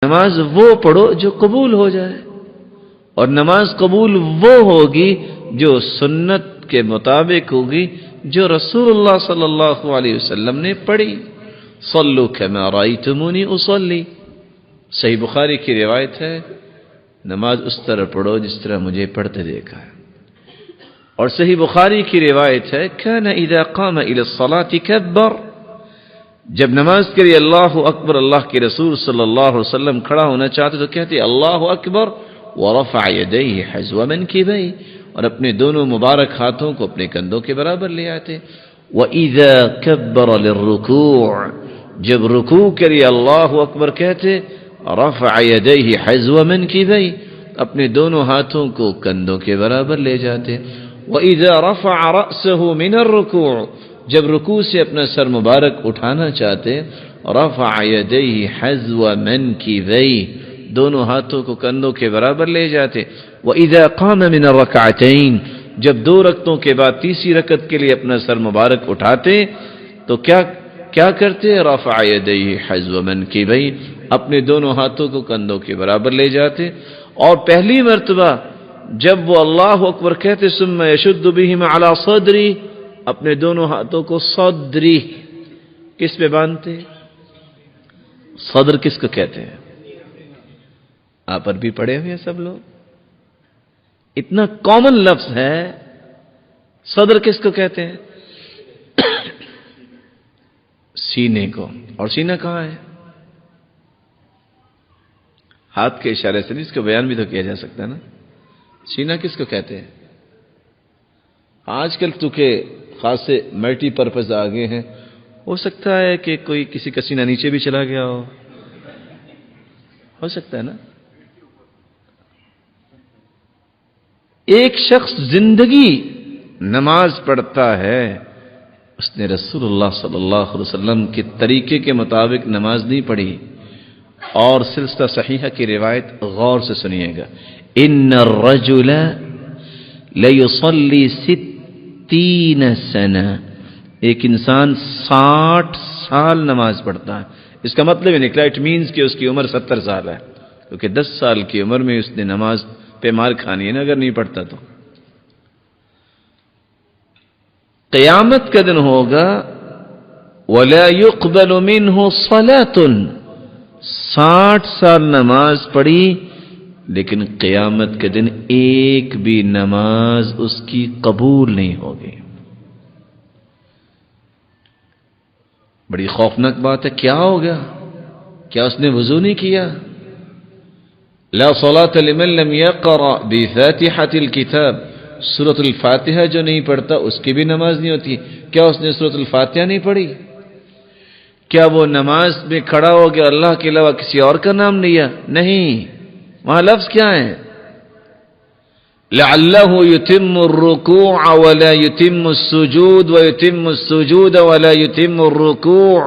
نماز وہ پڑھو جو قبول ہو جائے، اور نماز قبول وہ ہوگی جو سنت کے مطابق ہوگی جو رسول اللہ صلی اللہ علیہ وسلم نے پڑھی۔ صلو کما رأیتمونی اصلی، صحیح بخاری کی روایت ہے، نماز اس طرح پڑھو جس طرح مجھے پڑھتے دیکھا ہے۔ اور صحیح بخاری کی روایت ہے، کان اذا قام الى الصلاة کبر، جب نماز کے لیے اللہ اکبر اللہ کے رسول صلی اللہ علیہ وسلم کھڑا ہونا چاہتے تو کہتے اللہ اکبر ورفع یدیہ حذو منکبیہ، اور اپنے دونوں مبارک ہاتھوں کو اپنے کندھوں کے برابر لے آتے۔ وَإِذَا كَبَّرَ لِلرُّكُوعِ، جب رکوع کے لیے اللہ اکبر کہتے رفع یدیہ حذو منکبیہ، اپنے دونوں ہاتھوں کو کندھوں کے برابر لے جاتے۔ وَإِذَا رَفَعَ رَأْسَهُ مِنَ الرُّكُوعِ، جب رکوع سے اپنا سر مبارک اٹھانا چاہتے رفع یدیہ حذو منکبیہ، دونوں ہاتھوں کو کندھوں کے برابر لے جاتے۔ وَإِذَا قَامَ مِنَ الرَّكْعَتَيْنِ، جب دو رکعتوں کے بعد تیسری رکعت کے لیے اپنا سر مبارک اٹھاتے تو کیا کرتے؟ رفع یدیہ حذو منکبیہ، اپنے دونوں ہاتھوں کو کندھوں کے برابر لے جاتے۔ اور پہلی مرتبہ جب وہ اللہ اکبر کہتے ثم یشد بہما علی صدری، اپنے دونوں ہاتھوں کو صدری کس پہ باندھتے؟ صدر کس کو کہتے ہیں؟ آپ عربی پڑھے ہوئے ہیں سب لوگ، اتنا کامن لفظ ہے۔ صدر کس کو کہتے ہیں؟ سینے کو۔ اور سینہ کہاں ہے؟ ہاتھ کے اشارے سے اس کو بیان بھی تو کیا جا سکتا ہے نا۔ سینہ کس کو کہتے ہیں؟ آج کل تو کہ خاصے ملٹی پرپز آگے ہیں، ہو سکتا ہے کہ کوئی کسی کا سینہ نیچے بھی چلا گیا ہو سکتا ہے نا۔ ایک شخص زندگی نماز پڑھتا ہے، اس نے رسول اللہ صلی اللہ علیہ وسلم کے طریقے کے مطابق نماز نہیں پڑھی۔ اور سلسلہ صحیحہ کی روایت غور سے سنیے گا، ان الرجل لیصلی 60 سنہ، ایک انسان 60 سال نماز پڑھتا ہے۔ اس کا مطلب یہ نکلا اٹ مینز کہ اس کی عمر 70 سال ہے، کیونکہ 10 سال کی عمر میں اس نے نماز پہ مار کھانی ہے نا اگر نہیں پڑھتا تو۔ قیامت کا دن ہوگا وَلَا يُقْبَلُ مِنْهُ صَلَاةٌ، 60 سال نماز پڑھی لیکن قیامت کے دن ایک بھی نماز اس کی قبول نہیں ہوگی۔ بڑی خوفناک بات ہے۔ کیا ہوگا؟ کیا اس نے وضو نہیں کیا؟ لا صلاة لمن لم يقرأ بفاتحة الكتاب، سورۃ الفاتحہ جو نہیں پڑھتا اس کی بھی نماز نہیں ہوتی۔ کیا اس نے سورۃ الفاتحہ نہیں پڑھی؟ کیا وہ نماز میں کھڑا ہو گیا اللہ کے علاوہ کسی اور کا نام لیا؟ نہیں، وہاں لفظ کیا ہے؟ لعلہ یتم الرکوع ولا یتم السجود ویتم السجود ولا یتم الرکوع،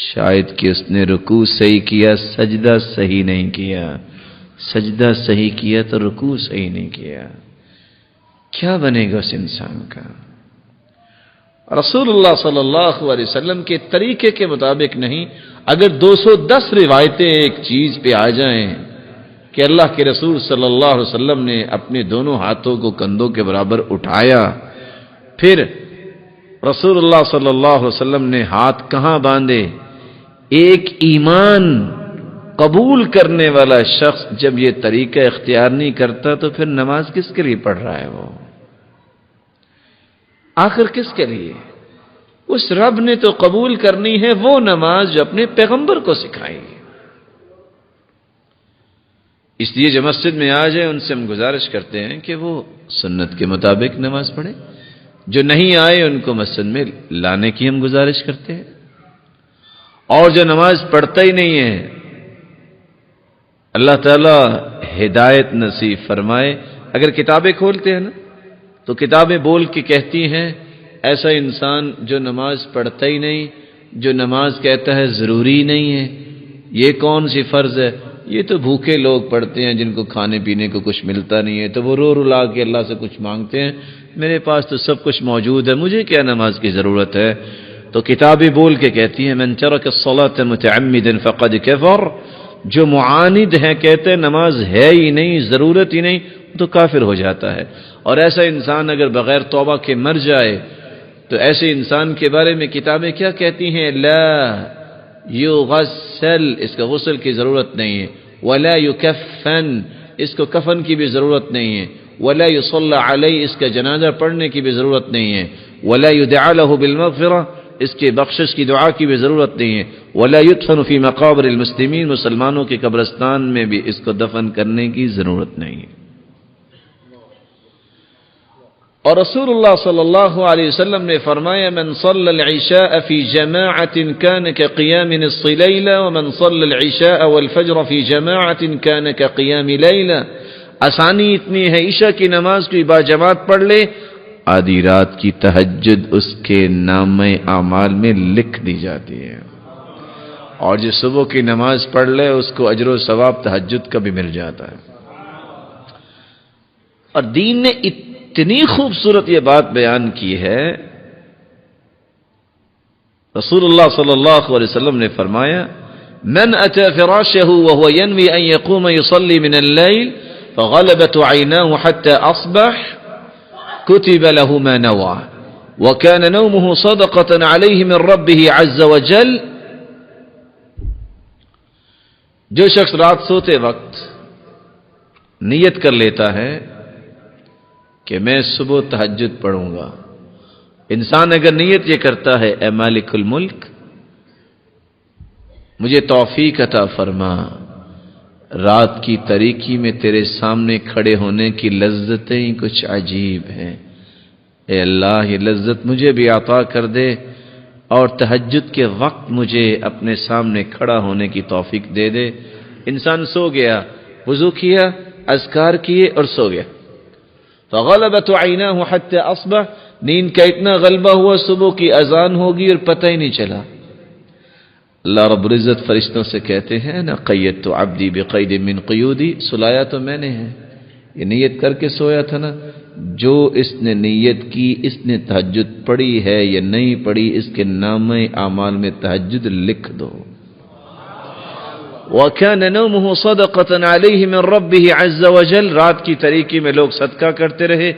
شاید کہ اس نے رکوع صحیح کیا سجدہ صحیح نہیں کیا، سجدہ صحیح کیا تو رکوع صحیح نہیں کیا۔ کیا بنے گا اس انسان کا؟ رسول اللہ صلی اللہ علیہ وسلم کے طریقے کے مطابق نہیں۔ اگر 210 روایتیں ایک چیز پہ آ جائیں کہ اللہ کے رسول صلی اللہ علیہ وسلم نے اپنے دونوں ہاتھوں کو کندھوں کے برابر اٹھایا، پھر رسول اللہ صلی اللہ علیہ وسلم نے ہاتھ کہاں باندھے، ایک ایمان قبول کرنے والا شخص جب یہ طریقہ اختیار نہیں کرتا تو پھر نماز کس کے لیے پڑھ رہا ہے؟ وہ آخر کس کے لیے؟ اس رب نے تو قبول کرنی ہے وہ نماز جو اپنے پیغمبر کو سکھائی۔ اس لیے جو مسجد میں آ جائیں ان سے ہم گزارش کرتے ہیں کہ وہ سنت کے مطابق نماز پڑھیں، جو نہیں آئے ان کو مسجد میں لانے کی ہم گزارش کرتے ہیں، اور جو نماز پڑھتا ہی نہیں ہے اللہ تعالی ہدایت نصیب فرمائے۔ اگر کتابیں کھولتے ہیں نا تو کتابیں بول کے کہتی ہیں ایسا انسان جو نماز پڑھتا ہی نہیں، جو نماز کہتا ہے ضروری نہیں ہے، یہ کون سی فرض ہے؟ یہ تو بھوکے لوگ پڑھتے ہیں جن کو کھانے پینے کو کچھ ملتا نہیں ہے، تو وہ رو رلا کے اللہ سے کچھ مانگتے ہیں، میرے پاس تو سب کچھ موجود ہے، مجھے کیا نماز کی ضرورت ہے؟ تو کتابیں بول کے کہتی ہیں من ترک الصلاة متعمدا فقد کفر، جو معاند ہیں، کہتے ہیں نماز ہے ہی نہیں، ضرورت ہی نہیں، تو کافر ہو جاتا ہے۔ اور ایسا انسان اگر بغیر توبہ کے مر جائے تو ایسے انسان کے بارے میں کتابیں کیا کہتی ہیں؟ لا یغسل، اس کا غسل کی ضرورت نہیں ہے، ولا یکفن، اس کو کفن کی بھی ضرورت نہیں ہے، ولا یصلی علیہ، اس کا جنازہ پڑھنے کی بھی ضرورت نہیں ہے، ولا یدعى له بالمغفرہ، اس کے بخشش کی دعا کی بھی ضرورت نہیں ہے، ولا يدفن فی مقابر المسلمین، مسلمانوں کے قبرستان میں بھی اس کو دفن کرنے کی ضرورت نہیں ہے۔ اور رسول اللہ صلی اللہ علیہ وسلم نے فرمایا من صلی العشاء فی جماعت کان کقیام نصف لیلہ ومن صلی العشاء والفجر فی جماعت کان کقیام لیلہ، آسانی اتنی ہے، عشاء کی نماز کو باجماعت پڑھ لے، آدھی رات کی تہجد اس کے نامہ اعمال میں لکھ دی جاتی ہے، اور جو صبح کی نماز پڑھ لے اس کو اجر و ثواب تہجد کا بھی مل جاتا ہے۔ اور دین نے اتنی خوبصورت یہ بات بیان کی ہے، رسول اللہ صلی اللہ علیہ وسلم نے فرمایا من اتى فراشه وهو ينوي ان يقوم يصلي من الليل فغلبت عيناه حتى اصبح كتب له ما نوى وكان نومه صدقة عليه من ربه عز وجل، جو شخص رات سوتے وقت نیت کر لیتا ہے کہ میں صبح تہجد پڑھوں گا، انسان اگر نیت یہ کرتا ہے اے مالک الملک مجھے توفیق عطا فرما، رات کی تاریکی میں تیرے سامنے کھڑے ہونے کی لذتیں ہی کچھ عجیب ہیں، اے اللہ یہ لذت مجھے بھی عطا کر دے، اور تہجد کے وقت مجھے اپنے سامنے کھڑا ہونے کی توفیق دے دے۔ انسان سو گیا، وضو کیا، اذکار کیے اور سو گیا، فغلبت عیناہ حتی اصبح، نیند کا اتنا غلبہ ہوا صبح کی اذان ہوگی اور پتہ ہی نہیں چلا۔ اللہ رب العزت فرشتوں سے کہتے ہیں نا قیدت عبدی بقید من قیودی، سلایا تو میں نے ہے، یہ نیت کر کے سویا تھا نا، جو اس نے نیت کی، اس نے تہجد پڑھی ہے یا نہیں پڑھی، اس کے نامہ اعمال میں تہجد لکھ دو۔ وَكَانَ نَوْمُهُ صَدَقَةً عَلَيْهِ مِنْ رَبِّهِ عَزَّ وَجَلَّ، رات کی تاریکی میں لوگ صدقہ کرتے رہے،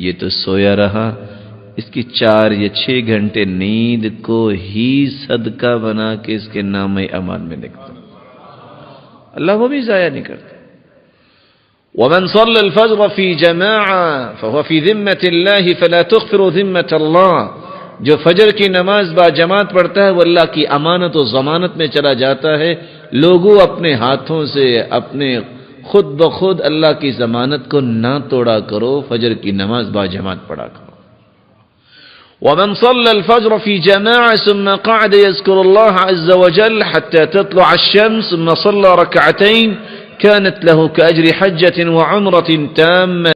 یہ تو سویا رہا، اس کی 4 یا 6 گھنٹے نیند کو ہی صدقہ بنا کے اس کے نام اعمال میں لکھ دو، اللہ وہ بھی ضائع نہیں کرتا۔ وَمَنْ صَلَّى الْفَجْرَ فِي جَمَاعَةٍ فَهُوَ فِي ذِمَّةِ اللَّهِ فَلَا تُغْفِرُ ذِمَّةَ اللَّهِ، جو فجر کی نماز با جماعت پڑھتا ہے وہ اللہ کی امانت و ضمانت میں چلا جاتا ہے۔ لوگوں اپنے ہاتھوں سے اپنے خود بخود اللہ کی ضمانت کو نہ توڑا کرو، فجر کی نماز با جماعت پڑھا کرو۔ ومن صلى الفجر في جماعة ثم قعد يذكر الله عز وجل حتى تطلع الشمس ثم صلى ركعتين كانت له كأجر حجة وعمرة تامة